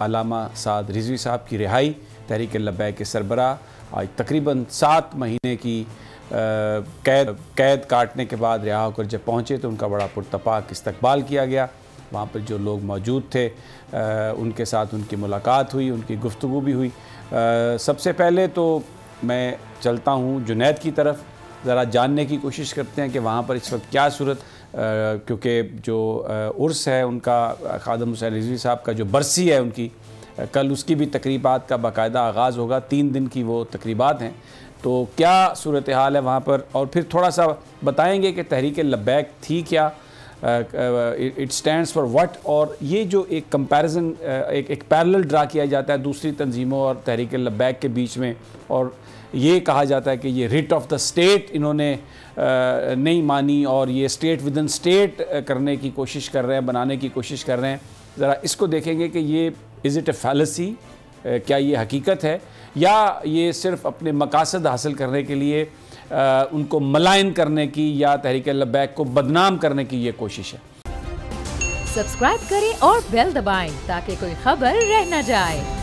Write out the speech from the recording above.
अल्लामा साद रिजवी साहब की रिहाई तहरीक लब्बैक के सरबराह आज तकरीबन 7 महीने की कैद काटने के बाद रिहा होकर जब पहुँचे तो उनका बड़ा पुरतपाक इस्तकबाल किया गया। वहाँ पर जो लोग मौजूद थे उनके साथ उनकी मुलाकात हुई, उनकी गुफ्तगू भी हुई। सबसे पहले तो मैं चलता हूँ जुनैद की तरफ, ज़रा जानने की कोशिश करते हैं कि वहाँ पर इस वक्त क्या सूरत, क्योंकि जो उर्स है उनका खादम हुसैन रिजवी साहब का जो बरसी है उनकी, कल उसकी भी तकरीबात का बाकायदा आगाज़ होगा। 3 दिन की वो तकरीबात हैं, तो क्या सूरत हाल है वहाँ पर, और फिर थोड़ा सा बताएंगे कि तहरीक लब्बैक थी क्या, इट स्टैंड्स फॉर व्हाट, और ये जो एक कंपैरिजन, एक पैरेलल ड्रा किया जाता है दूसरी तंजीमों और तहरीक लब्बैक के बीच में, और ये कहा जाता है कि ये रिट ऑफ द स्टेट इन्होंने नहीं मानी और ये स्टेट विद इन स्टेट करने की कोशिश कर रहे हैं, बनाने की कोशिश कर रहे हैं। ज़रा इसको देखेंगे कि ये इज़ इट ए फैलेसी, क्या ये हकीकत है या ये सिर्फ अपने मकासद हासिल करने के लिए उनको मलाइन करने की या तहरीक लब्बैक को बदनाम करने की ये कोशिश है। सब्सक्राइब करें और बेल दबाएं ताकि कोई खबर रह न जाए।